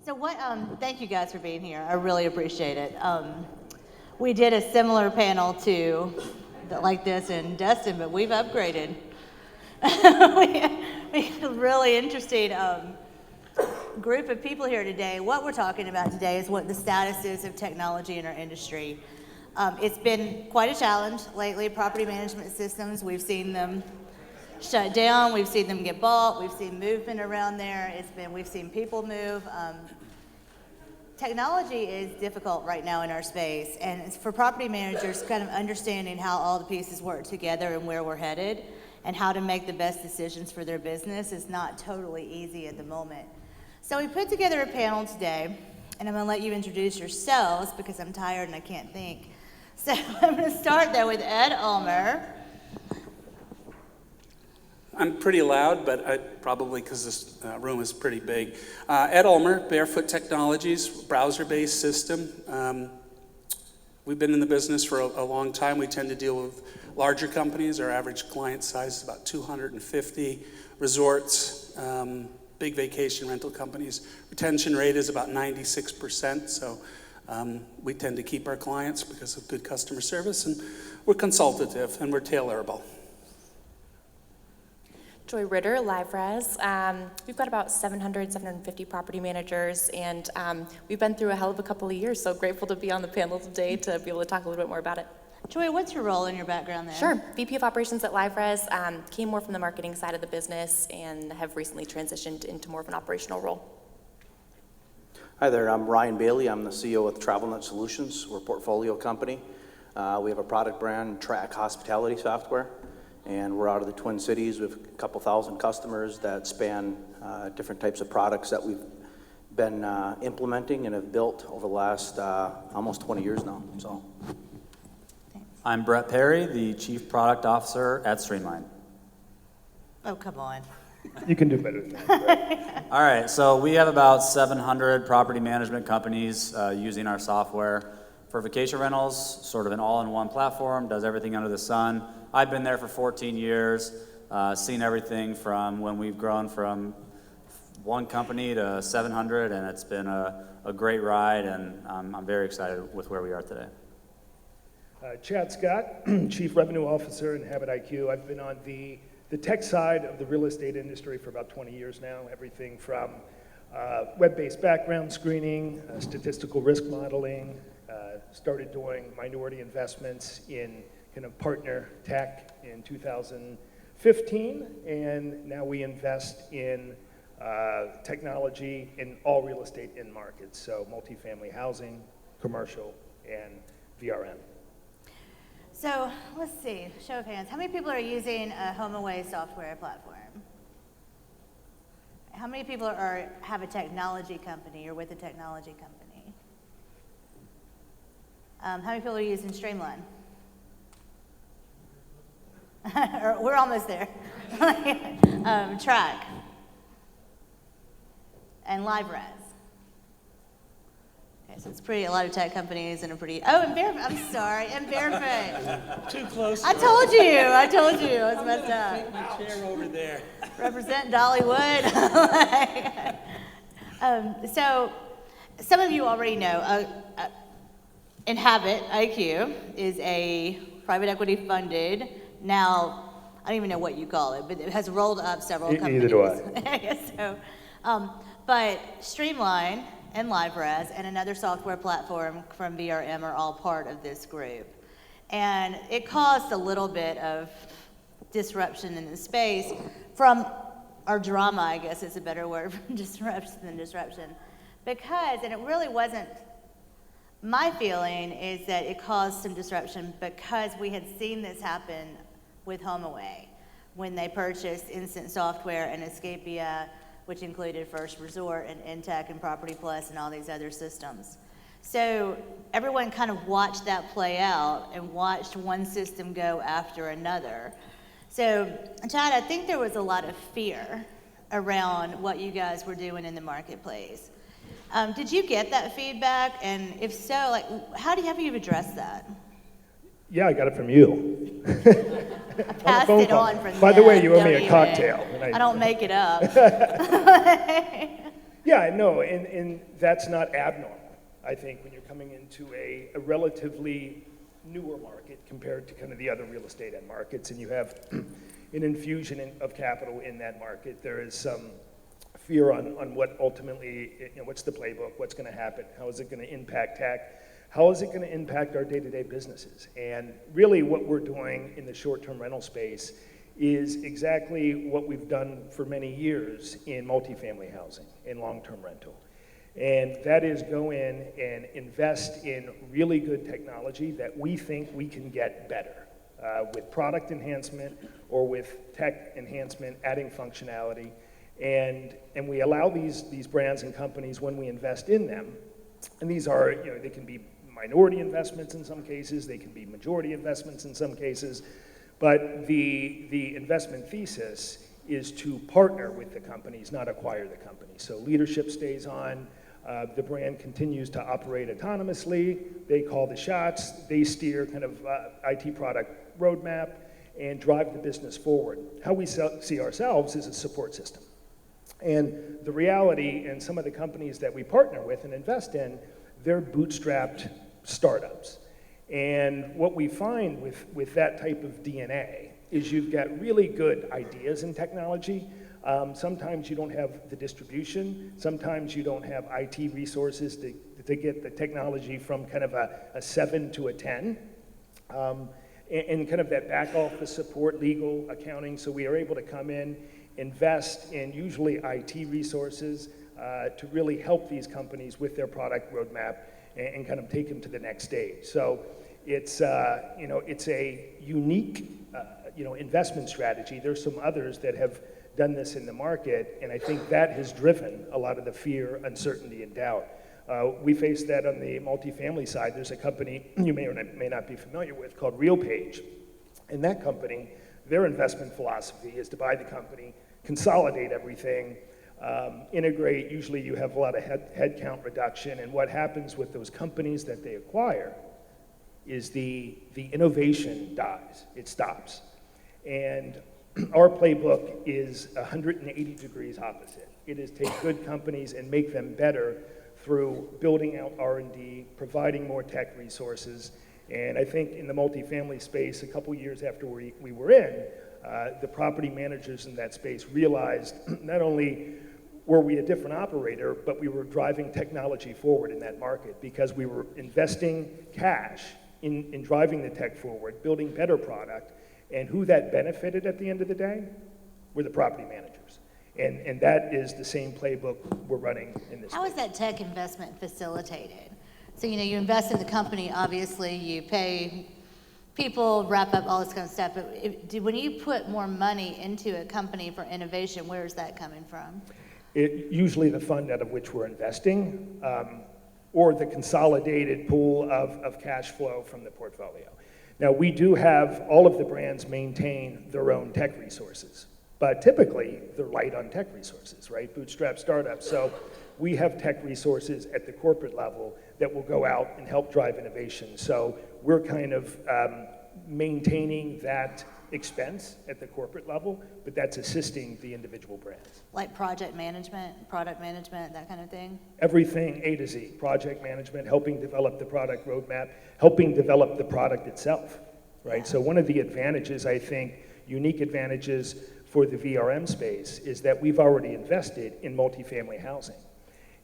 So thank you guys for being here. I really appreciate it. We did a similar panel like this in Destin, but we've upgraded. we had a really interesting group of people here today. What we're talking about today is what the status is of technology in our industry. It's been quite a challenge lately. Property management systems, we've seen them shut down, we've seen them get bought, we've seen movement around there. We've seen people move. Technology is difficult right now in our space, and it's for property managers kind of understanding how all the pieces work together and where we're headed and how to make the best decisions for their business is not totally easy at the moment. So we put together a panel today, and I'm going to let you introduce yourselves because I'm tired and I can't think. So I'm going to start though with Ed Ulmer. I'm pretty loud, but probably because this room is pretty big. Ed Ulmer, Barefoot Technologies, browser-based system. We've been in the business for a long time. We tend to deal with larger companies. Our average client size is about 250. Resorts, big vacation rental companies. Retention rate is about 96%, so we tend to keep our clients because of good customer service, and we're consultative and we're tailorable. Joy Ritter, Livra. We've got about 750 property managers, and we've been through a hell of a couple of years, so grateful to be on the panel today to be able to talk a little bit more about it. Joy, what's your role in your background there? Sure. VP of Operations at Livra. Came more from the marketing side of the business and have recently transitioned into more of an operational role. Hi there, I'm Ryan Bailey. I'm the CEO of TravelNet Solutions. We're a portfolio company. We have a product brand, Track Hospitality Software. And we're out of the Twin Cities with a couple thousand customers that span different types of products that we've been implementing and have built over the last almost 20 years now. So, I'm Brett Perry, the Chief Product Officer at Streamline. Oh, come on. You can do better than that. All right, so we have about 700 property management companies using our software for vacation rentals, sort of an all-in-one platform, does everything under the sun. I've been there for 14 years, seen everything from when we've grown from one company to 700, and it's been a great ride, and I'm very excited with where we are today. Chad Scott, Chief Revenue Officer, InhabitIQ. I've been on the tech side of the real estate industry for about 20 years now, everything from web-based background screening, statistical risk modeling, started doing minority investments in kind of partner tech in 2015, and now we invest in technology in all real estate end markets, so multifamily housing, commercial, and VRM. So let's see, show of hands. How many people are using a HomeAway software platform? How many people have a technology company or with a technology company? How many people are using Streamline? We're almost there. Track and Livra. Okay, so it's a lot of tech companies and and Barefoot, I'm sorry, and Barefoot. Too close. I told you, I was messed up. Take my chair over there. Represent Dollywood. So some of you already know, InhabitIQ is a private equity funded, now, I don't even know what you call it, but it has rolled up several companies. Neither do I. So, but Streamline and Livra and another software platform from VRM are all part of this group. And it caused a little bit of disruption in the space from our drama, I guess is a better word for disruption than disruption. Because, and it really wasn't, my feeling is that it caused some disruption because we had seen this happen with HomeAway when they purchased Instant Software and Escapia, which included First Resort and Intech and Property Plus and all these other systems. So everyone kind of watched that play out and watched one system go after another. So, Chad, I think there was a lot of fear around what you guys were doing in the marketplace. Did you get that feedback? And if so, like, how have you addressed that? Yeah, I got it from you. I passed it on from By the way, you owe them, me don't a you? cocktail. I don't make it up. Yeah, no, and that's not abnormal. I think when you're coming into a relatively newer market compared to kind of the other real estate end markets, and you have an infusion of capital in that market, there is some fear on what ultimately, what's the playbook, what's going to happen, how is it going to impact tech, how is it going to impact our day-to-day businesses? And really what we're doing in the short-term rental space is exactly what we've done for many years in multifamily housing, in long-term rental. And that is go in and invest in really good technology that we think we can get better with product enhancement or with tech enhancement, adding functionality. And we allow these brands and companies, when we invest in them, and these are, they can be minority investments in some cases, they can be majority investments in some cases, but the investment thesis is to partner with the companies, not acquire the companies. So leadership stays on, the brand continues to operate autonomously, they call the shots, they steer kind of IT product roadmap and drive the business forward. How we see ourselves is a support system. And the reality, and some of the companies that we partner with and invest in, they're bootstrapped startups. And what we find with that type of DNA is you've got really good ideas in technology. Sometimes you don't have the distribution. Sometimes you don't have IT resources to get the technology from kind of a 7 to a 10. And kind of that back office support, legal, accounting, so we are able to come in, invest in usually IT resources to really help these companies with their product roadmap and kind of take them to the next stage. So it's it's a unique investment strategy. There's some others that have done this in the market, and I think that has driven a lot of the fear, uncertainty, and doubt. We face that on the multifamily side. There's a company you may or may not be familiar with called RealPage, and that company, their investment philosophy is to buy the company, consolidate everything, integrate. Usually you have a lot of headcount reduction, and what happens with those companies that they acquire is the innovation dies, it stops. And our playbook is 180 degrees opposite. It is take good companies and make them better through building out R&D, providing more tech resources. And I think in the multifamily space, a couple years after we were in, the property managers in that space realized not only were we a different operator, but we were driving technology forward in that market because we were investing cash in driving the tech forward, building better product, and who that benefited at the end of the day were the property managers. And that is the same playbook we're running in this How is that tech investment facilitated? So, you invest in the company, obviously, you pay people, wrap up all this kind of stuff, but when you put more money into a company for innovation, where is that coming from? Usually the fund out of which we're investing, or the consolidated pool of cash flow from the portfolio. Now, we do have all of the brands maintain their own tech resources, but typically they're light on tech resources, right? Bootstrap startups. So we have tech resources at the corporate level that will go out and help drive innovation. So we're kind of maintaining that expense at the corporate level, but that's assisting the individual brands. Like project management, product management, that kind of thing? Everything A to Z, project management, helping develop the product roadmap, helping develop the product itself, right? Yeah. So one of the advantages, I think, unique advantages for the VRM space is that we've already invested in multifamily housing.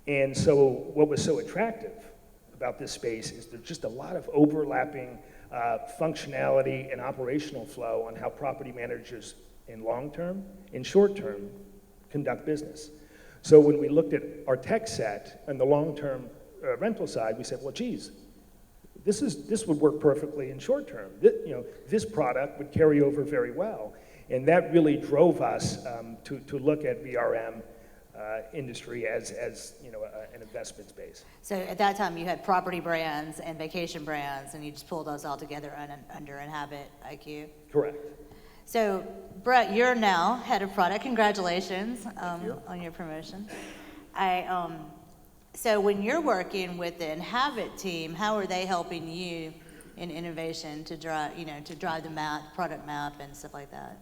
And so what was so attractive about this space is there's just a lot of overlapping functionality and operational flow on how property managers in long term, in short term, conduct business. So when we looked at our tech set on the long term rental side, we said, well, geez, this would work perfectly in short term. This product would carry over very well. And that really drove us to look at VRM industry as an investment space. So at that time, you had property brands and vacation brands, and you just pulled those all together under InhabitIQ? Correct. So Brett, you're now head of product. Congratulations on your promotion. So when you're working with the Inhabit team, how are they helping you in innovation to drive the product map and stuff like that?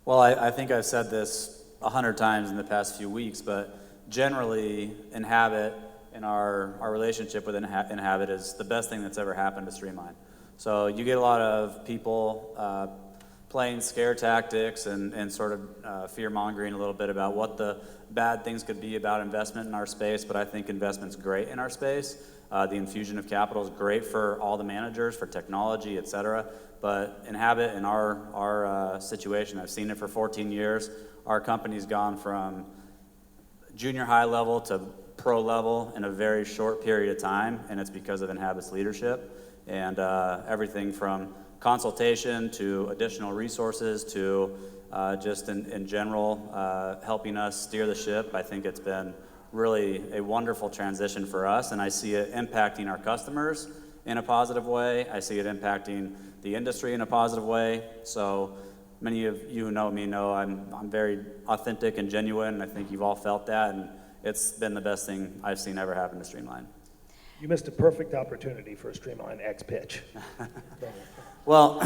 Well, I think I've said this 100 times in the past few weeks, but generally, Inhabit and our relationship with Inhabit is the best thing that's ever happened to Streamline. So you get a lot of people playing scare tactics and sort of fear-mongering a little bit about what the bad things could be about investment in our space, but I think investment's great in our space. The infusion of capital is great for all the managers, for technology, et cetera. But Inhabit, in our situation, I've seen it for 14 years. Our company's gone from junior high level to pro level in a very short period of time, and it's because of Inhabit's leadership and everything from consultation to additional resources to just in general helping us steer the ship. I think it's been really a wonderful transition for us, and I see it impacting our customers in a positive way. I see it impacting the industry in a positive way. So many of you who know me know I'm very authentic and genuine. I think you've all felt that, and it's been the best thing I've seen ever happen to Streamline. You missed a perfect opportunity for a Streamline X pitch. Well,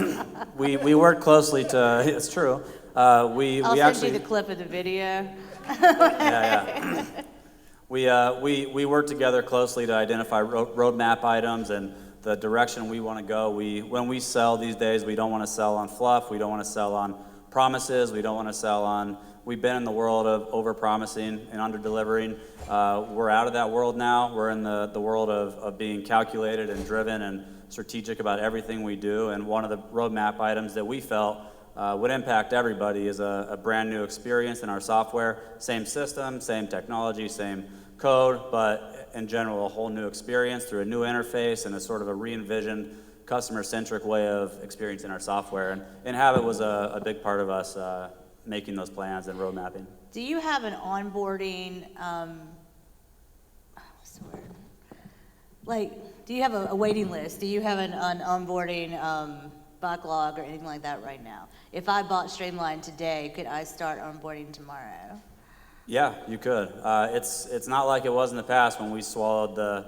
we worked closely to, it's true. I'll We send actually, you the clip of the video. yeah. We work together closely to identify roadmap items and the direction we want to go. When we sell these days, we don't want to sell on fluff. We don't want to sell on promises. We don't want to sell on, we've been in the world of over-promising and under-delivering. We're out of that world now. We're in the world of being calculated and driven and strategic about everything we do. And one of the roadmap items that we felt would impact everybody is a brand new experience in our software. Same system, same technology, same code, but in general, a whole new experience through a new interface and a sort of a re-envisioned customer-centric way of experiencing our software. And Inhabit was a big part of us making those plans and road mapping. Do you have an onboarding, what's the word? Like, do you have a waiting list? Do you have an onboarding backlog or anything like that right now? If I bought Streamline today, could I start onboarding tomorrow? Yeah, you could. It's not like it was in the past when we swallowed the,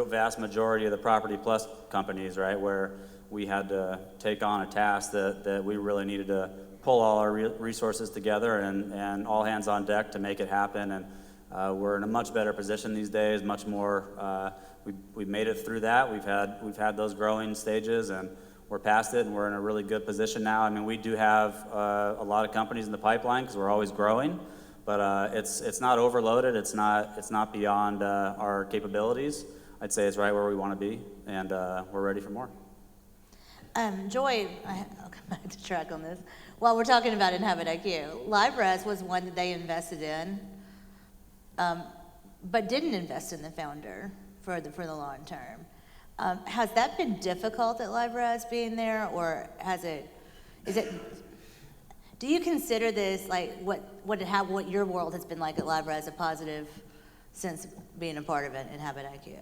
vast majority of the Property Plus companies, right, where we had to take on a task that we really needed to pull all our resources together and all hands on deck to make it happen. And we're in a much better position these days, much more. We've made it through that. We've had those growing stages, and we're past it, and we're in a really good position now. I mean, we do have a lot of companies in the pipeline because we're always growing, but it's not overloaded. It's not beyond our capabilities. I'd say it's right where we want to be, and we're ready for more. Joy, I'll come back to track on this. While we're talking about InhabitIQ, Livra was one that they invested in, but didn't invest in the founder for the long term. Has that been difficult at Livra being there, or do you consider this like what your world has been like at Livra as a positive since being a part of it, InhabitIQ?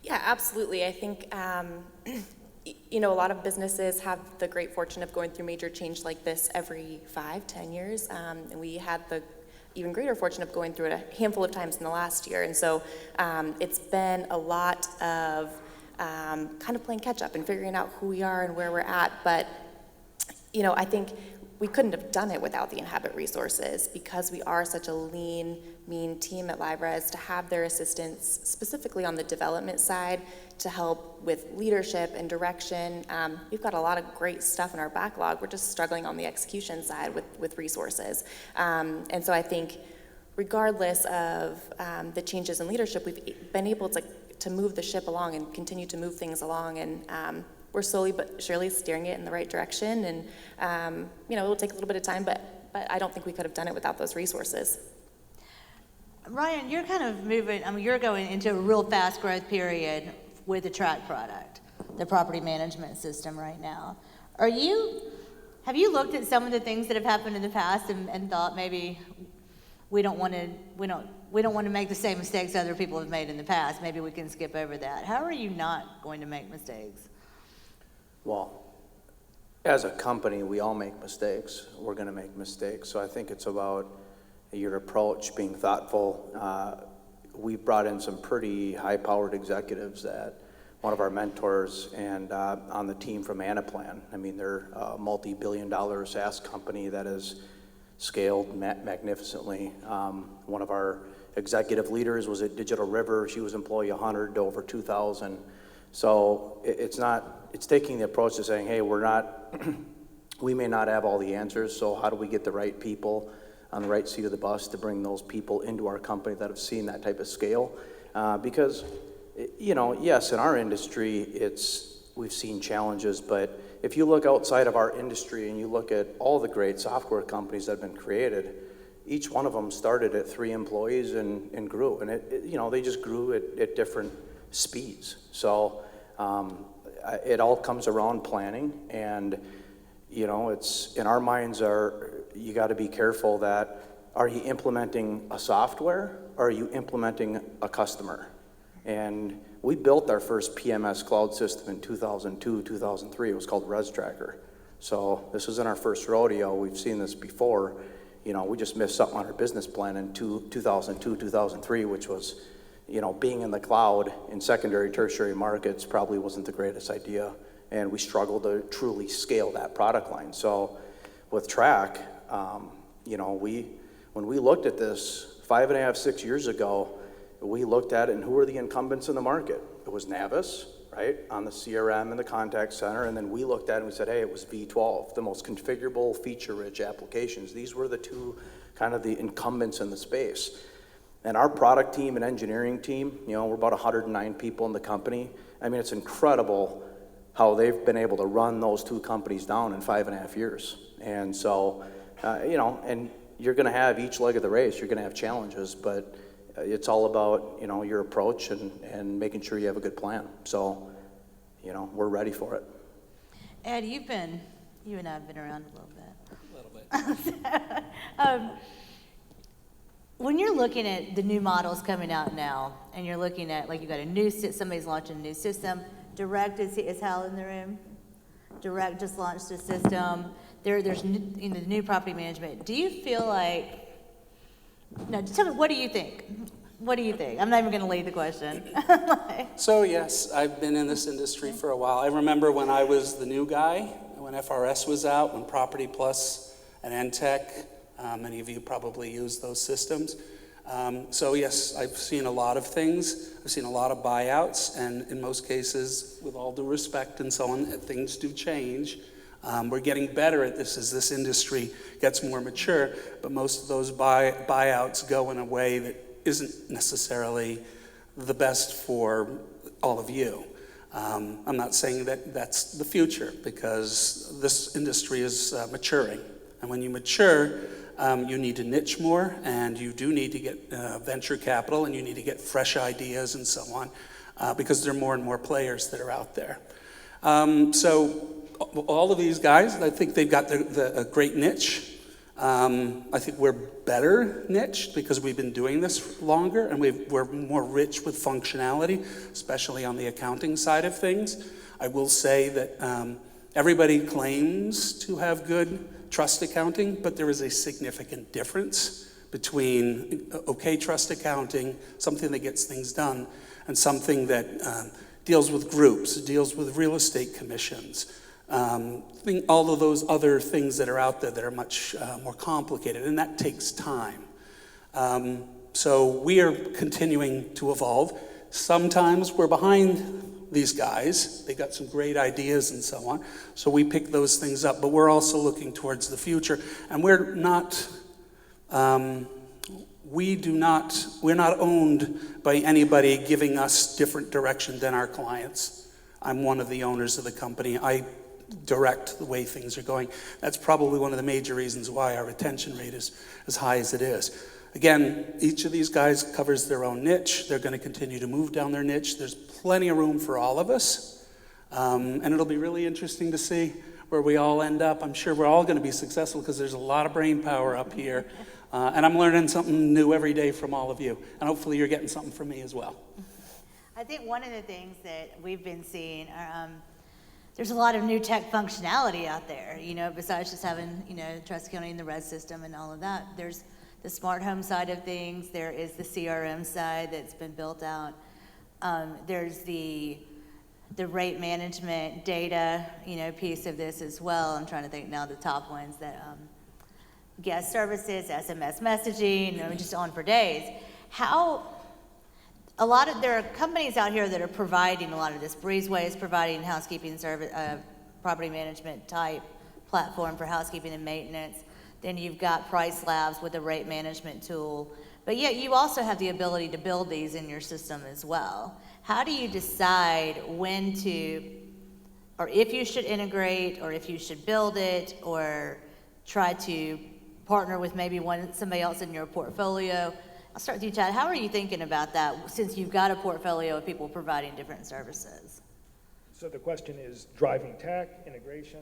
Yeah, absolutely. I think, a lot of businesses have the great fortune of going through major change like this every 5-10 years. And we had the even greater fortune of going through it a handful of times in the last year. And so it's been a lot of kind of playing catch up and figuring out who we are and where we're at. But, I think we couldn't have done it without the Inhabit resources because we are such a lean, mean team at Livra, to have their assistance specifically on the development side to help with leadership and direction. We've got a lot of great stuff in our backlog. We're just struggling on the execution side with resources. And so I think regardless of the changes in leadership, we've been able to move the ship along and continue to move things along. And we're slowly but surely steering it in the right direction. And, it'll take a little bit of time, but I don't think we could have done it without those resources. Ryan, you're kind of moving, you're going into a real fast growth period with the track product, the property management system right now. Have you looked at some of the things that have happened in the past and thought maybe we don't want to make the same mistakes other people have made in the past. Maybe we can skip over that. How are you not going to make mistakes? Well, as a company, we all make mistakes. We're going to make mistakes. So I think it's about your approach, being thoughtful. We brought in some pretty high-powered executives that one of our mentors and on the team from Anaplan. I mean, they're a multi-billion-dollar SaaS company that has scaled magnificently. One of our executive leaders was at Digital River. She was employee 100 to over 2,000. So it's taking the approach to saying, hey, we may not have all the answers, so how do we get the right people on the right seat of the bus to bring those people into our company that have seen that type of scale? Because, yes, in our industry, we've seen challenges, but if you look outside of our industry and you look at all the great software companies that have been created, each one of them started at 3 employees and grew, and they just grew at different speeds. So it all comes around planning, and it's in our minds you got to be careful that are you implementing a software or are you implementing a customer? And we built our first PMS cloud system in 2002, 2003. It was called ResTracker. So this was in our first rodeo. We've seen this before. We just missed something on our business plan in 2002, 2003, which was, being in the cloud in secondary, tertiary markets probably wasn't the greatest idea. And we struggled to truly scale that product line. So with Track, when we looked at this 5.5, 6 years ago, we looked at it and who were the incumbents in the market? It was Navis, right, on the CRM and the contact center, and then we looked at it and we said, hey, it was V12, the most configurable, feature-rich applications. These were the two kind of the incumbents in the space. And our product team and engineering team, we're about 109 people in the company. I mean, it's incredible how they've been able to run those two companies down in 5.5 years. And so, and you're gonna have each leg of the race, you're gonna have challenges, but it's all about, your approach and making sure you have a good plan. So, we're ready for it. Ed, you and I have been around a little bit. When you're looking at the new models coming out now, and you're looking at, like, you got somebody's launching a new system. Direct is Hal in the room? Direct just launched a system. There's the new property management. Do you feel like? No, just tell me, what do you think? What do you think? I'm not even going to lead the question. So yes, I've been in this industry for a while. I remember when I was the new guy, when FRS was out, when Property Plus and NTech, many of you probably use those systems. So yes, I've seen a lot of things. I've seen a lot of buyouts, and in most cases, with all due respect and so on, things do change. We're getting better at this as this industry gets more mature, but most of those buyouts go in a way that isn't necessarily the best for all of you. I'm not saying that that's the future, because this industry is maturing. And when you mature, you need to niche more, and you do need to get venture capital, and you need to get fresh ideas and so on, because there are more and more players that are out there. So all of these guys, I think they've got a great niche. I think we're better niched because we've been doing this longer, and we're more rich with functionality, especially on the accounting side of things. I will say that everybody claims to have good trust accounting, but there is a significant difference between okay trust accounting, something that gets things done, and something that deals with groups, deals with real estate commissions, all of those other things that are out there that are much more complicated, and that takes time. So we are continuing to evolve. Sometimes we're behind these guys. They got some great ideas and so on. So we pick those things up, but we're also looking towards the future. And we're not owned by anybody giving us different direction than our clients. I'm one of the owners of the company. I direct the way things are going. That's probably one of the major reasons why our retention rate is as high as it is. Again, each of these guys covers their own niche. They're going to continue to move down their niche. There's plenty of room for all of us. And it'll be really interesting to see where we all end up. I'm sure we're all going to be successful because there's a lot of brain power up here. And I'm learning something new every day from all of you. And hopefully you're getting something from me as well. I think one of the things that we've been seeing are there's a lot of new tech functionality out there, besides just having, trust accounting and the res system and all of that. There's the smart home side of things. There is the CRM side that's been built out. There's the rate management data, piece of this as well. I'm trying to think now the top ones guest services, SMS messaging, just on for days. There are companies out here that are providing a lot of this. Breezeway is providing housekeeping service, property management type platform for housekeeping and maintenance. Then you've got Price Labs with a rate management tool. But yet you also have the ability to build these in your system as well. How do you decide when to, or if you should integrate, or if you should build it, or try to partner with maybe somebody else in your portfolio? I'll start with you, Chad. How are you thinking about that since you've got a portfolio of people providing different services? So the question is driving tech, integration?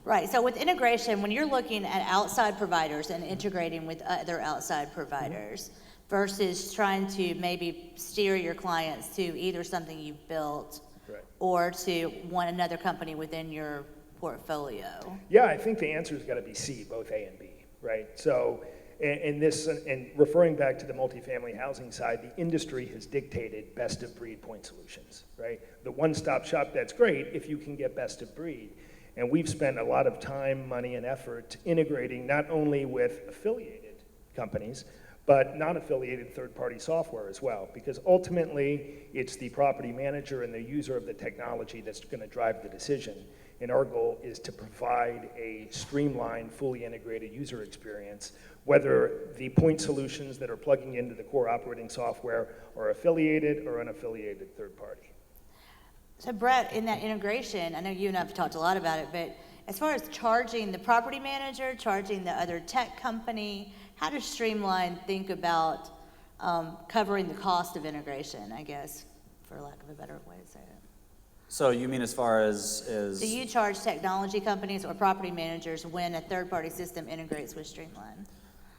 Right, so with integration, when you're looking at outside providers and integrating with other outside providers versus trying to maybe steer your clients to either something you've built Right. or to another company within your portfolio. Yeah, I think the answer's got to be C, both A and B, right? So, and referring back to the multifamily housing side, the industry has dictated best of breed point solutions, right? The one-stop shop, that's great if you can get best of breed. And we've spent a lot of time, money, and effort integrating not only with affiliated companies, but non-affiliated third-party software as well, because ultimately it's the property manager and the user of the technology that's going to drive the decision. And our goal is to provide a streamlined, fully integrated user experience, whether the point solutions that are plugging into the core operating software are affiliated or unaffiliated third party. So Brett, in that integration, I know you and I have talked a lot about it, but as far as charging the property manager, charging the other tech company, how does Streamline think about covering the cost of integration, I guess, for lack of a better way to say it? So you mean as far as Do you charge technology companies or property managers when a third-party system integrates with Streamline?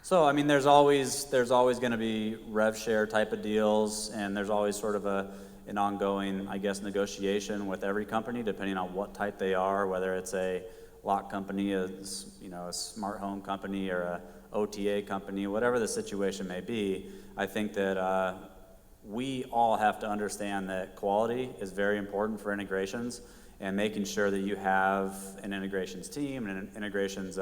So, I mean, there's always going to be rev share type of deals, and there's always sort of an ongoing, I guess, negotiation with every company, depending on what type they are, whether it's a lock company, a smart home company, or a OTA company, whatever the situation may be. I think that we all have to understand that quality is very important for integrations, and making sure that you have an integrations team and an integrations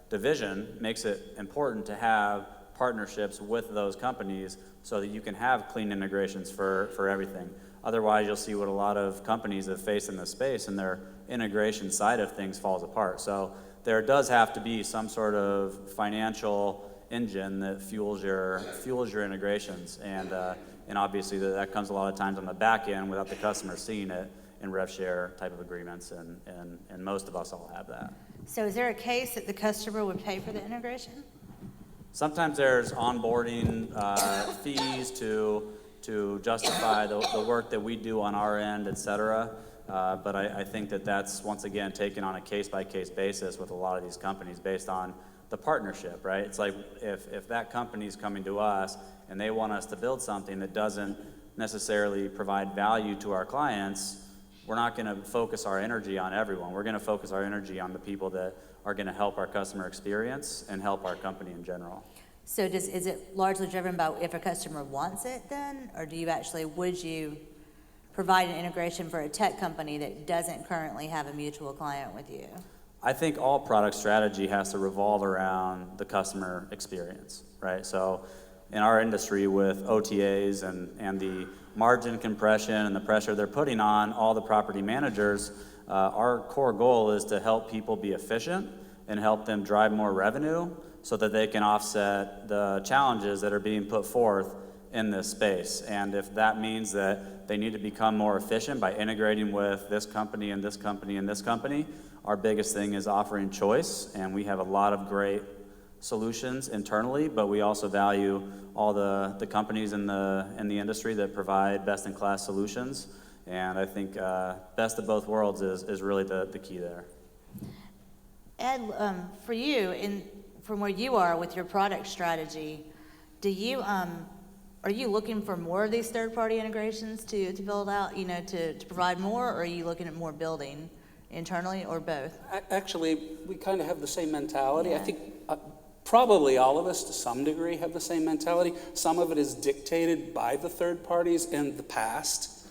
division makes it important to have partnerships with those companies so that you can have clean integrations for everything. Otherwise, you'll see what a lot of companies have faced in this space, and their integration side of things falls apart. So there does have to be some sort of financial engine that fuels your integrations, and obviously that comes a lot of times on the back end without the customer seeing it in rev share type of agreements, and most of us all have that. So is there a case that the customer would pay for the integration? Sometimes there's onboarding fees to justify the work that we do on our end, et cetera. But I think that's, once again, taken on a case-by-case basis with a lot of these companies based on the partnership, right? It's like if that company's coming to us and they want us to build something that doesn't necessarily provide value to our clients, we're not going to focus our energy on everyone. We're going to focus our energy on the people that are going to help our customer experience and help our company in general. So is it largely driven by if a customer wants it then, or would you provide an integration for a tech company that doesn't currently have a mutual client with you? I think all product strategy has to revolve around the customer experience, right? So in our industry with OTAs and the margin compression and the pressure they're putting on all the property managers, our core goal is to help people be efficient and help them drive more revenue so that they can offset the challenges that are being put forth in this space. And if that means that they need to become more efficient by integrating with this company and this company and this company, our biggest thing is offering choice, and we have a lot of great solutions internally, but we also value all the companies in the industry that provide best-in-class solutions. And I think best of both worlds is really the key there. Ed, for you, from where you are with your product strategy, are you looking for more of these third-party integrations to build out, to provide more, or are you looking at more building internally, or both? Actually, we kind of have the same mentality. Yeah. I think probably all of us to some degree have the same mentality. Some of it is dictated by the third parties in the past,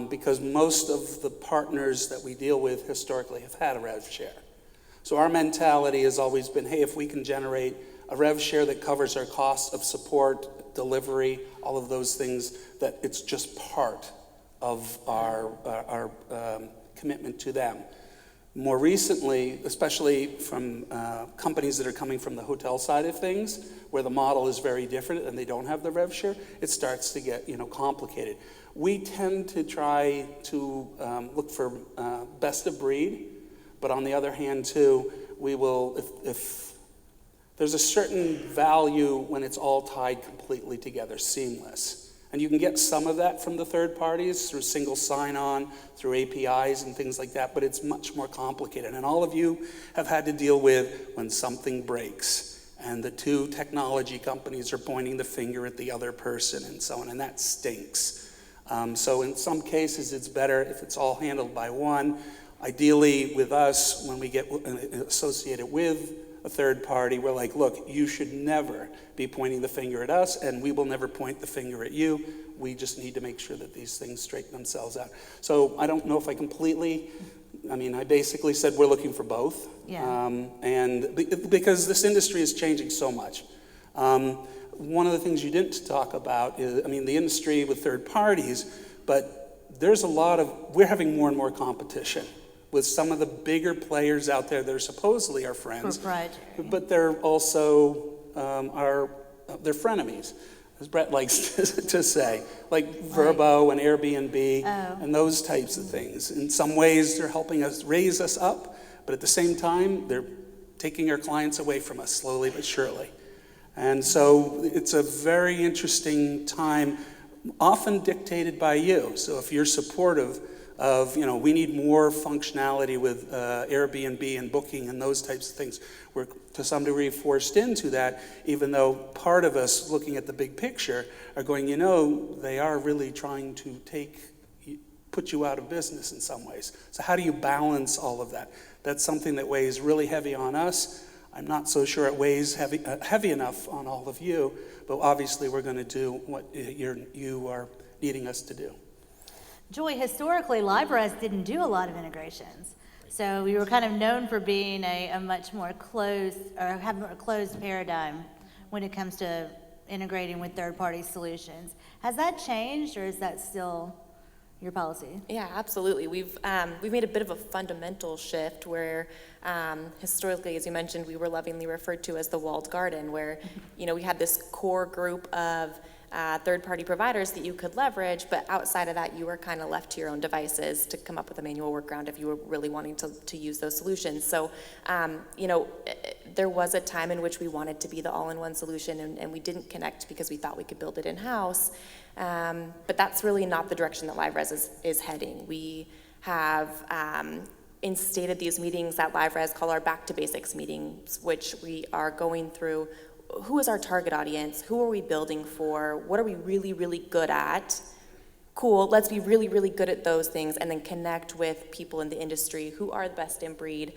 because most of the partners that we deal with historically have had a rev share. So our mentality has always been, hey, if we can generate a rev share that covers our costs of support, delivery, all of those things, that it's just part of our commitment to them. More recently, especially from companies that are coming from the hotel side of things, where the model is very different and they don't have the rev share, it starts to get complicated. We tend to try to look for best of breed, but on the other hand too, we will, if there's a certain value when it's all tied completely together, seamless. And you can get some of that from the third parties through single sign-on, through APIs and things like that, but it's much more complicated. And all of you have had to deal with when something breaks and the two technology companies are pointing the finger at the other person and so on, and that stinks. So in some cases, it's better if it's all handled by one. Ideally, with us, when we get associated with a third party, we're like, look, you should never be pointing the finger at us, and we will never point the finger at you. We just need to make sure that these things straighten themselves out. So I don't know if I basically said we're looking for both. Yeah. And because this industry is changing so much. One of the things you didn't talk about is, the industry with third parties, but we're having more and more competition with some of the bigger players out there that are supposedly our friends, Proprietary. but they're also they're frenemies, as Brett likes to say, like Vrbo and Airbnb and those types of things. In some ways, they're helping us raise us up, but at the same time, they're taking our clients away from us slowly but surely. And so it's a very interesting time, often dictated by you. So if you're supportive of, we need more functionality with Airbnb and booking and those types of things, we're to some degree forced into that, even though part of us looking at the big picture are going, they are really trying to put you out of business in some ways. So how do you balance all of that? That's something that weighs really heavy on us. I'm not so sure it weighs heavy enough on all of you, but obviously we're going to do what you are needing us to do. Joy, historically, Livra didn't do a lot of integrations. So we were kind of known for being a much more closed, or having a closed paradigm when it comes to integrating with third-party solutions. Has that changed, or is that still your policy? Yeah, absolutely. We've made a bit of a fundamental shift where historically, as you mentioned, we were lovingly referred to as the walled garden, where we had this core group of third-party providers that you could leverage, but outside of that, you were kind of left to your own devices to come up with a manual workaround if you were really wanting to use those solutions. So, there was a time in which we wanted to be the all-in-one solution, and we didn't connect because we thought we could build it in-house. But that's really not the direction that LiveRes is heading. We have instated these meetings that LiveRes call our back to basics meetings, which we are going through. Who is our target audience? Who are we building for? What are we really, really good at? Cool, let's be really, really good at those things and then connect with people in the industry who are the best in breed,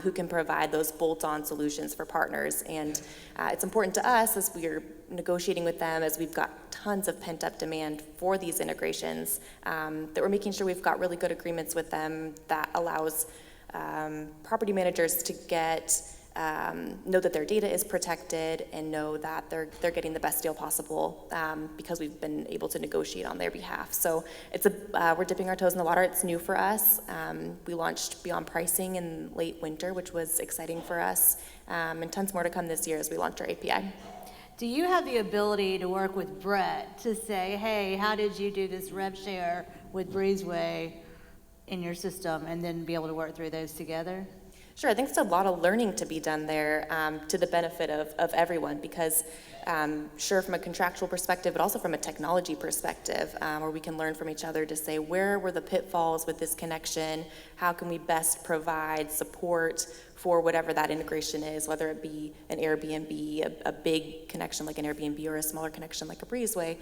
who can provide those bolt-on solutions for partners. And it's important to us as we are negotiating with them, as we've got tons of pent-up demand for these integrations, that we're making sure we've got really good agreements with them that allows property managers to know that their data is protected and know that they're getting the best deal possible because we've been able to negotiate on their behalf. So we're dipping our toes in the water. It's new for us. We launched Beyond Pricing in late winter, which was exciting for us, and tons more to come this year as we launch our API. Do you have the ability to work with Brett to say, hey, how did you do this rev share with Breezeway in your system, and then be able to work through those together? Sure, I think there's a lot of learning to be done there to the benefit of everyone because, sure, from a contractual perspective, but also from a technology perspective, where we can learn from each other to say, where were the pitfalls with this connection? How can we best provide support for whatever that integration is, whether it be an Airbnb, a big connection like an Airbnb, or a smaller connection like a Breezeway.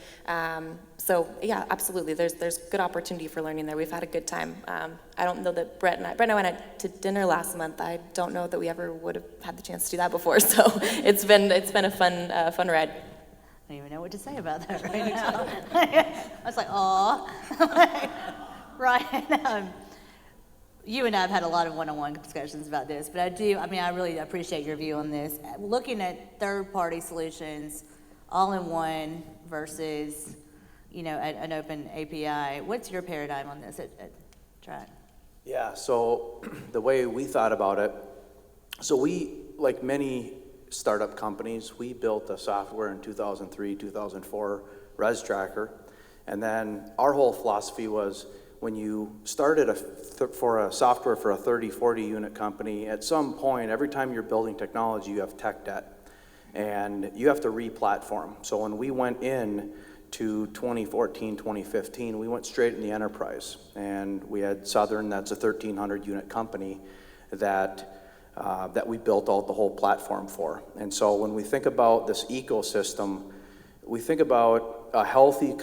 So yeah, absolutely, there's good opportunity for learning there. We've had a good time. I don't know that Brett and I went out to dinner last month. I don't know that we ever would have had the chance to do that before. So it's been a fun ride. I don't even know what to say about that right now. I was like, aw. Ryan, you and I have had a lot of one-on-one discussions about this, but I really appreciate your view on this. Looking at third-party solutions, all-in-one versus, an open API, what's your paradigm on this at Track? Yeah, so the way we thought about it, so we, like many startup companies, we built a software in 2003, 2004, Res Tracker, and then our whole philosophy was when you started for a software for a 30, 40 unit company, at some point, every time you're building technology, you have tech debt, and you have to re-platform. So when we went in to 2014, 2015, we went straight in the enterprise, and we had Southern, that's a 1,300 unit company that we built out the whole platform for. And so when we think about this ecosystem, we think about a healthy,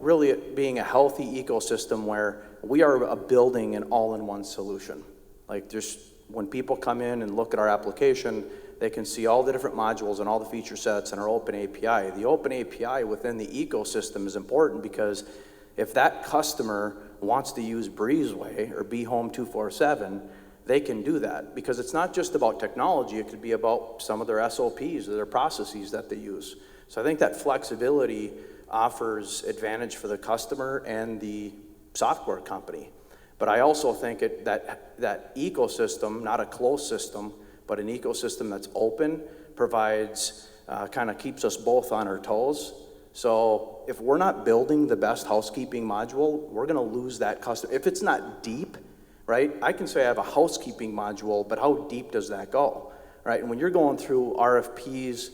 really it being a healthy ecosystem where we are building an all-in-one solution. Like just when people come in and look at our application, they can see all the different modules and all the feature sets in our open API. The open API within the ecosystem is important because if that customer wants to use Breezeway or Be Home 247, they can do that because it's not just about technology, it could be about some of their SOPs or their processes that they use. So I think that flexibility offers advantage for the customer and the software company. But I also think that ecosystem, not a closed system, but an ecosystem that's open, provides, kind of keeps us both on our toes. So if we're not building the best housekeeping module, we're gonna lose that customer. If it's not deep, right? I can say I have a housekeeping module, but how deep does that go, right? And when you're going through RFPs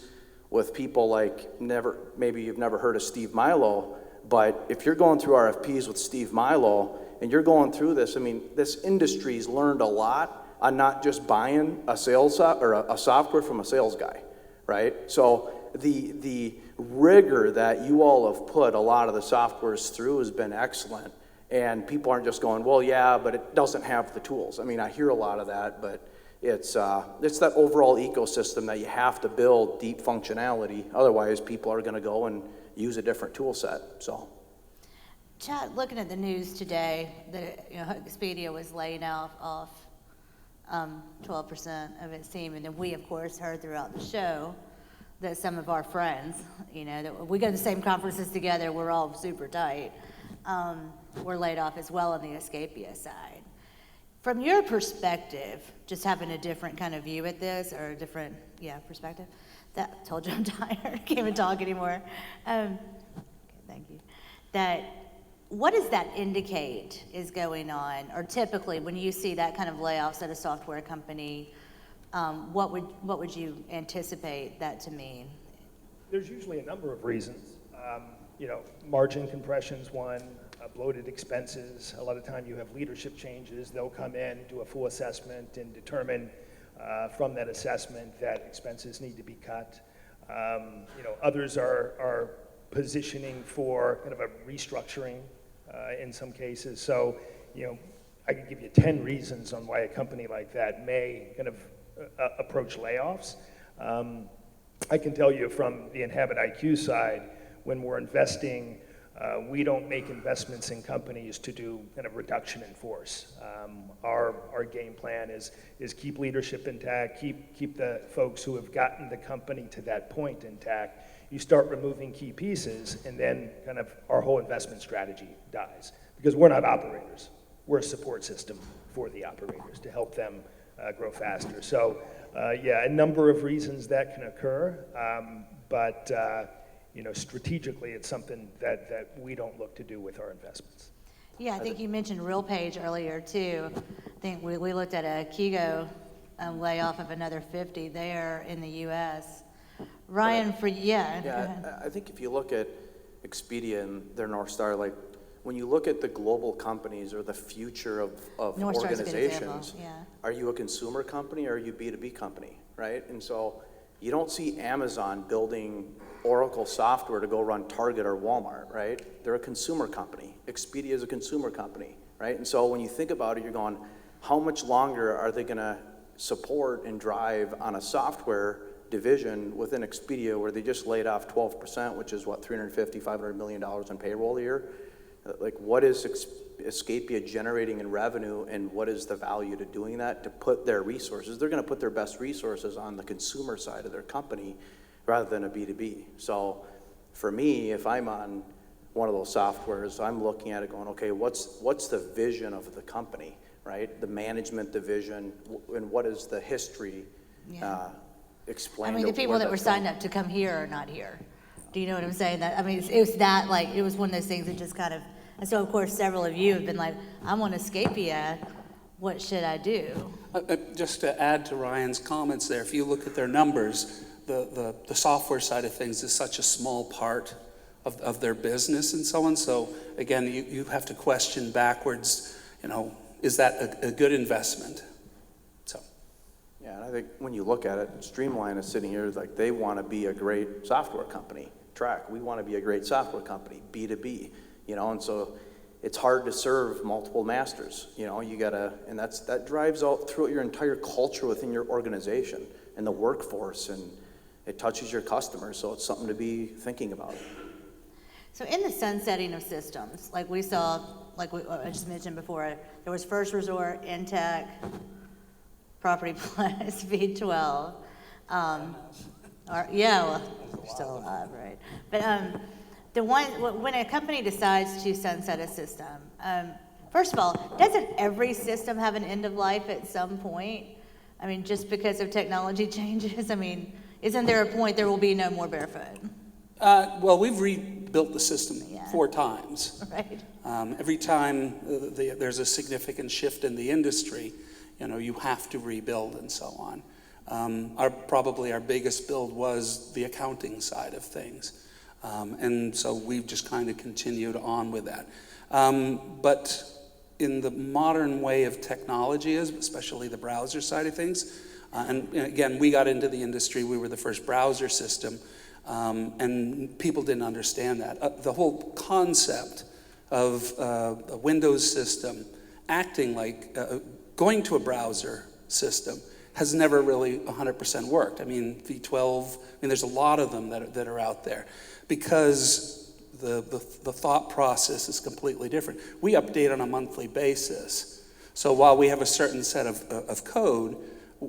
with people like maybe you've never heard of Steve Milo, but if you're going through RFPs with Steve Milo and you're going through this, I mean, this industry's learned a lot on not just buying a software from a sales guy, right? So the rigor that you all have put a lot of the softwares through has been excellent. And people aren't just going, well, yeah, but it doesn't have the tools. I mean, I hear a lot of that, but it's that overall ecosystem that you have to build deep functionality. Otherwise, people are going to go and use a different tool set. So, Chad, looking at the news today, that Expedia was laying off 12% of its team, and then we, of course, heard throughout the show that some of our friends, that we go to the same conferences together, we're all super tight, were laid off as well on the Escapia side. From your perspective, just having a different kind of view at this, or a different, perspective, that told you I'm tired, can't even talk anymore. Okay, thank you. What does that indicate is going on? Or typically, when you see that kind of layoffs at a software company, what would you anticipate that to mean? There's usually a number of reasons. Margin compression's one, bloated expenses. A lot of time you have leadership changes. They'll come in, do a full assessment, and determine from that assessment that expenses need to be cut. Others are positioning for kind of a restructuring in some cases. So, I could give you 10 reasons on why a company like that may kind of approach layoffs. I can tell you from the InhabitIQ side, when we're investing, we don't make investments in companies to do kind of reduction in force. Our game plan is keep leadership intact, keep the folks who have gotten the company to that point intact. You start removing key pieces, and then kind of our whole investment strategy dies. Because we're not operators. We're a support system for the operators to help them grow faster. So, a number of reasons that can occur, but strategically, it's something that we don't look to do with our investments. Yeah, I think you mentioned RealPage earlier too. I think we looked at a Kigo layoff of another 50 there in the U.S. Ryan, I think if you look at Expedia and their North Star, like when you look at the global companies or the future of organizations, are you a consumer company or are you a B2B company, right? And so you don't see Amazon building Oracle software to go run Target or Walmart, right? They're a consumer company. Expedia is a consumer company, right? And so when you think about it, you're going, how much longer are they going to support and drive on a software division within Expedia where they just laid off 12%, which is what, $350, $500 million in payroll a year? Like, what is Escapia generating in revenue, and what is the value to doing that, to put their resources? They're going to put their best resources on the consumer side of their company rather than a B2B. So for me, if I'm on one of those softwares, I'm looking at it going, okay, what's the vision of the company, right? The management division, and what is the history explained? I mean, the people that were signed up to come here are not here. Do you know what I'm saying? That, I mean, it was that, like, it was one of those things that just kind of, and so of course several of you have been like, I'm on Escapia, what should I do? Just to add to Ryan's comments there, if you look at their numbers, the software side of things is such a small part of their business and so on. So again, you have to question backwards, is that a good investment? So. Yeah, and I think when you look at it, Streamline is sitting here like they want to be a great software company. Track, we want to be a great software company, B2B, and so it's hard to serve multiple masters. You gotta, and that drives out throughout your entire culture within your organization and the workforce, and it touches your customers, so it's something to be thinking about. So in the sunsetting of systems, like we saw, like I just mentioned before, there was First Resort, Intech, Property Plus, V12. Well, they're still alive, right? But when a company decides to sunset a system, first of all, doesn't every system have an end of life at some point? I mean, just because of technology changes, I mean, isn't there a point there will be no more Barefoot? Well, we've rebuilt the system 4 times. Right. Every time there's a significant shift in the industry, you have to rebuild and so on. Probably our biggest build was the accounting side of things. And so we've just kind of continued on with that. But in the modern way of technology, especially the browser side of things, and again, we got into the industry, we were the first browser system, and people didn't understand that. The whole concept of a Windows system acting like, going to a browser system has never really 100% worked. I mean, V12, there's a lot of them that are out there because the thought process is completely different. We update on a monthly basis. So while we have a certain set of code,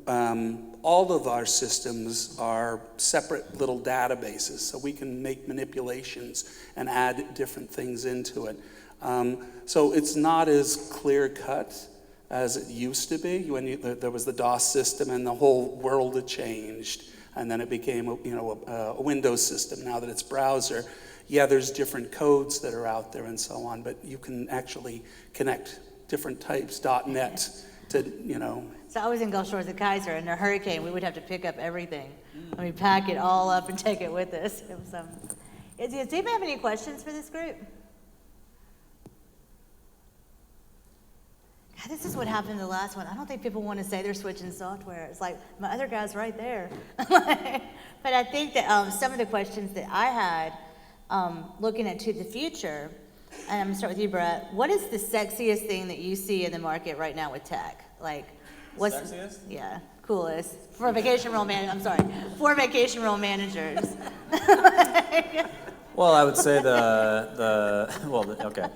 all of our systems are separate little databases, so we can make manipulations and add different things into it. So it's not as clear cut as it used to be when there was the DOS system and the whole world had changed, and then it became a Windows system. Now that it's browser, there's different codes that are out there and so on, but you can actually connect different types, .NET to, So I was in Gulf Shores at Kaiser, and a hurricane, we would have to pick up everything. I mean, pack it all up and take it with us. It was, does anybody have any questions for this group? God, this is what happened in the last one. I don't think people want to say they're switching software. It's like, my other guy's right there. But I think that some of the questions that I had, looking into the future, and I'm going to start with you, Brett. What is the sexiest thing that you see in the market right now with tech? Like, what's Sexiest? Yeah, coolest for vacation rental for vacation rental managers. Well, I would say okay.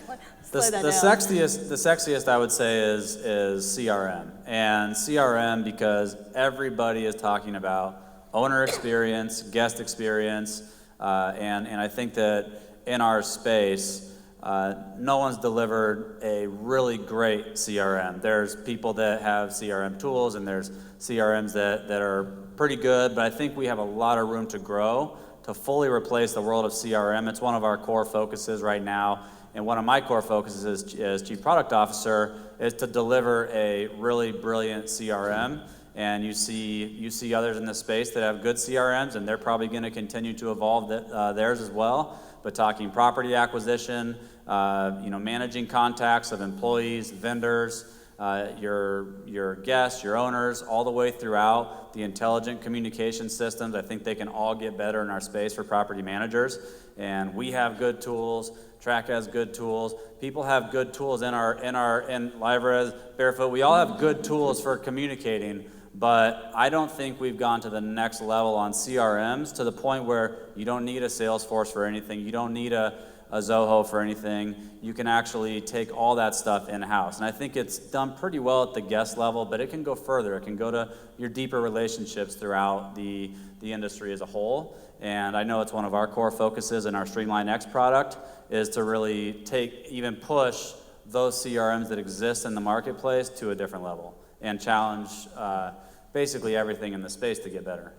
The sexiest I would say is CRM. And CRM because everybody is talking about owner experience, guest experience, and I think that in our space, no one's delivered a really great CRM. There's people that have CRM tools and there's CRMs that are pretty good, but I think we have a lot of room to grow to fully replace the world of CRM. It's one of our core focuses right now. And one of my core focuses as Chief Product Officer is to deliver a really brilliant CRM. And you see others in this space that have good CRMs, and they're probably going to continue to evolve theirs as well. But talking property acquisition, managing contacts of employees, vendors, your guests, your owners, all the way throughout the intelligent communication systems. I think they can all get better in our space for property managers. And we have good tools. Track has good tools. People have good tools in Livra, Barefoot. We all have good tools for communicating, but I don't think we've gone to the next level on CRMs to the point where you don't need a Salesforce for anything. You don't need a Zoho for anything. You can actually take all that stuff in-house. And I think it's done pretty well at the guest level, but it can go further. It can go to your deeper relationships throughout the industry as a whole. And I know it's one of our core focuses in our Streamline X product is to really even push those CRMs that exist in the marketplace to a different level and challenge basically everything in the space to get better.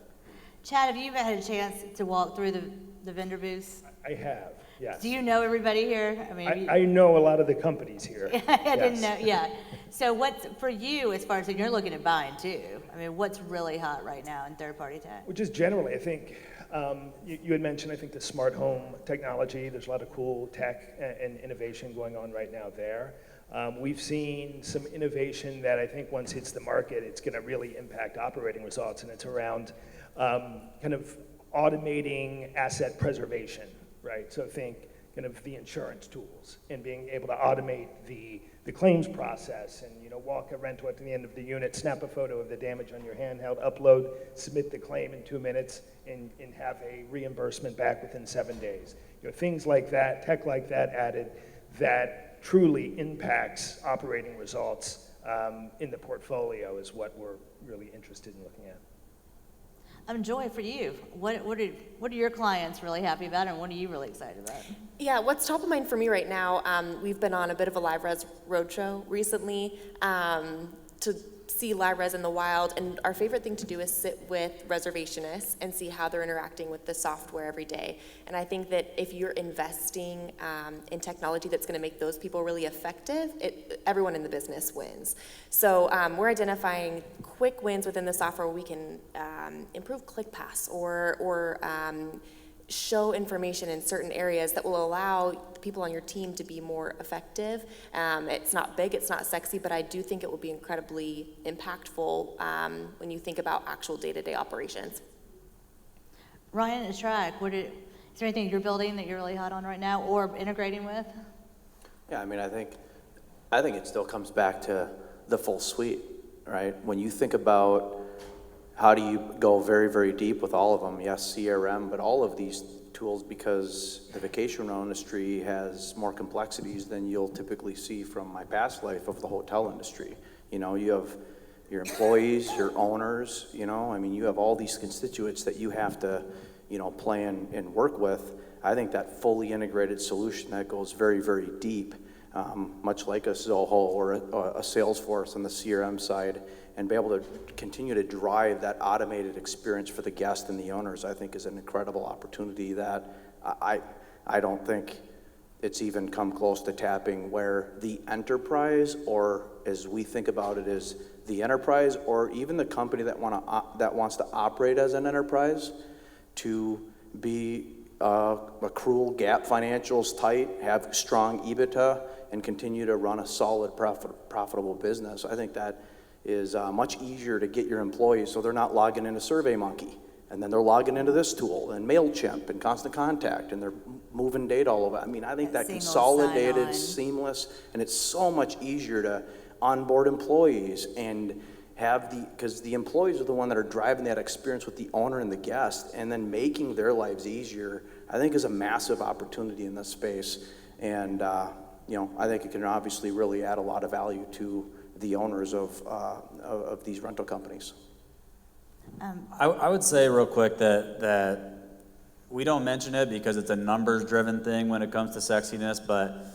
Chad, have you had a chance to walk through the vendor booths? I have, yes. Do you know everybody here? I mean, I know a lot of the companies here. I didn't know, Yes. yeah. So what's, for you, as far as, and you're looking at buying too, I mean, what's really hot right now in third-party tech? Well, just generally, I think, you had mentioned, I think, the smart home technology. There's a lot of cool tech and innovation going on right now there. We've seen some innovation that I think once hits the market, it's going to really impact operating results, and it's around kind of automating asset preservation, right? So think kind of the insurance tools and being able to automate the claims process and, walk a rental at the end of the unit, snap a photo of the damage on your handheld, upload, submit the claim in 2 minutes, and have a reimbursement back within 7 days. Things like that, tech like that added that truly impacts operating results in the portfolio is what we're really interested in looking at. Joy, for you, what are your clients really happy about, and what are you really excited about? Yeah, what's top of mind for me right now, we've been on a bit of a live res roadshow recently to see live res in the wild, and our favorite thing to do is sit with reservationists and see how they're interacting with the software every day. And I think that if you're investing in technology that's going to make those people really effective, everyone in the business wins. So we're identifying quick wins within the software where we can improve ClickPass or show information in certain areas that will allow the people on your team to be more effective. It's not big, it's not sexy, but I do think it will be incredibly impactful when you think about actual day-to-day operations. Ryan, at Track, is there anything you're building that you're really hot on right now or integrating with? Yeah, I mean, I think it still comes back to the full suite, right? When you think about how do you go very, very deep with all of them? Yes, CRM, but all of these tools, because the vacation rental industry has more complexities than you'll typically see from my past life of the hotel industry. You have your employees, your owners, I mean, you have all these constituents that you have to, plan and work with. I think that fully integrated solution that goes very, very deep, much like a Zoho or a Salesforce on the CRM side, and be able to continue to drive that automated experience for the guest and the owners, I think is an incredible opportunity that I don't think it's even come close to tapping, where the enterprise, or as we think about it, is the enterprise, or even the company that wants to operate as an enterprise, to be accrual GAAP financials tight, have strong EBITDA, and continue to run a solid profitable business. I think that is much easier to get your employees so they're not logging into SurveyMonkey, and then they're logging into this tool and MailChimp and Constant Contact, and they're moving data all over. I mean, I think that consolidated, seamless, and it's so much easier to onboard employees and have because the employees are the one that are driving that experience with the owner and the guest, and then making their lives easier, I think is a massive opportunity in this space. And, I think it can obviously really add a lot of value to the owners of these rental companies. I would say real quick that we don't mention it because it's a numbers-driven thing when it comes to sexiness, but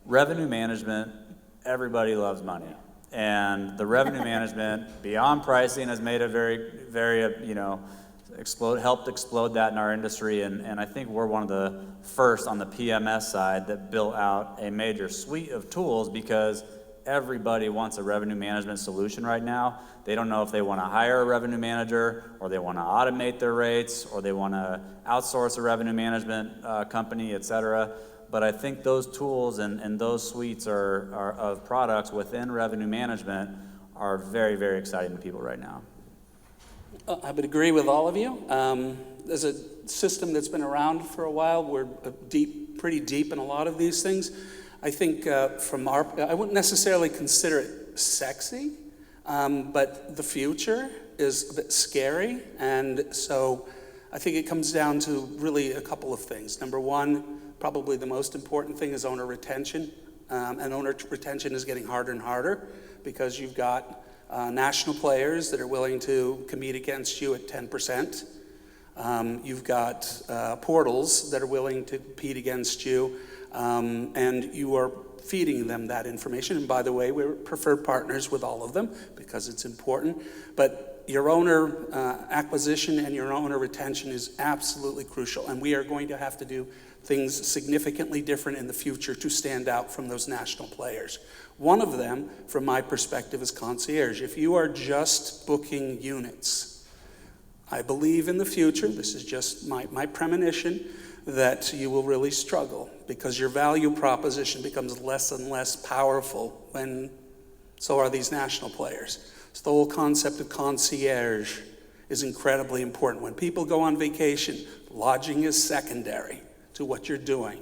revenue management, everybody loves money. And the revenue management, beyond pricing, has made it very, very, helped explode that in our industry. And I think we're one of the first on the PMS side that built out a major suite of tools, because everybody wants a revenue management solution right now. They don't know if they want to hire a revenue manager, or they want to automate their rates, or they want to outsource a revenue management company, et cetera. But I think those tools and those suites are of products within revenue management are very, very exciting to people right now. I would agree with all of you. There's a system that's been around for a while. We're pretty deep in a lot of these things. I think I wouldn't necessarily consider it sexy, but the future is a bit scary. And so I think it comes down to really a couple of things. Number one, probably the most important thing is owner retention. And owner retention is getting harder and harder because you've got national players that are willing to compete against you at 10%. You've got portals that are willing to compete against you, and you are feeding them that information. And by the way, we're preferred partners with all of them because it's important. But your owner acquisition and your owner retention is absolutely crucial, and we are going to have to do things significantly different in the future to stand out from those national players. One of them, from my perspective, is concierge. If you are just booking units, I believe in the future, this is just my premonition, that you will really struggle because your value proposition becomes less and less powerful when so are these national players. So the whole concept of concierge is incredibly important. When people go on vacation, lodging is secondary to what you're doing.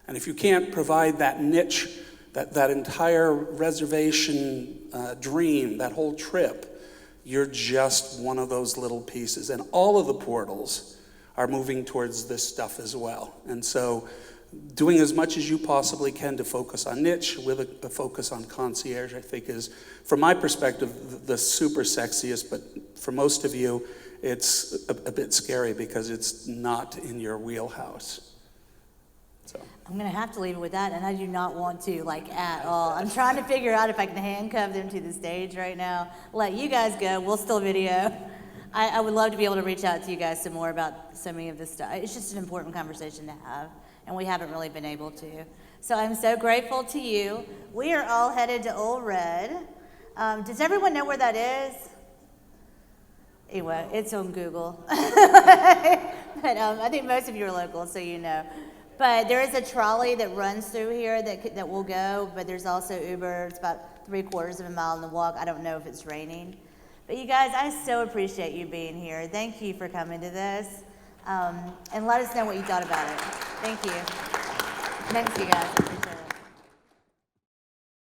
And if you can't provide that niche, that entire reservation dream, that whole trip, you're just one of those little pieces. And all of the portals are moving towards this stuff as well. And so doing as much as you possibly can to focus on niche with a focus on concierge, I think is, from my perspective, the super sexiest, but for most of you, it's a bit scary because it's not in your wheelhouse. So. I'm gonna have to leave it with that, and I do not want to, like, at all. I'm trying to figure out if I can handcuff them to the stage right now. Let you guys go, we'll still video. I would love to be able to reach out to you guys some more about so many of this stuff. It's just an important conversation to have, and we haven't really been able to. So I'm so grateful to you. We are all headed to Old Red. Does everyone know where that is? Anyway, it's on Google. But I think most of you are local, so you know. But there is a trolley that runs through here that will go, but there's also Uber. It's about 3/4 of a mile in the walk. I don't know if it's raining. But you guys, I so appreciate you being here. Thank you for coming to this. And let us know what you thought about it. Thank you. Thanks, you guys.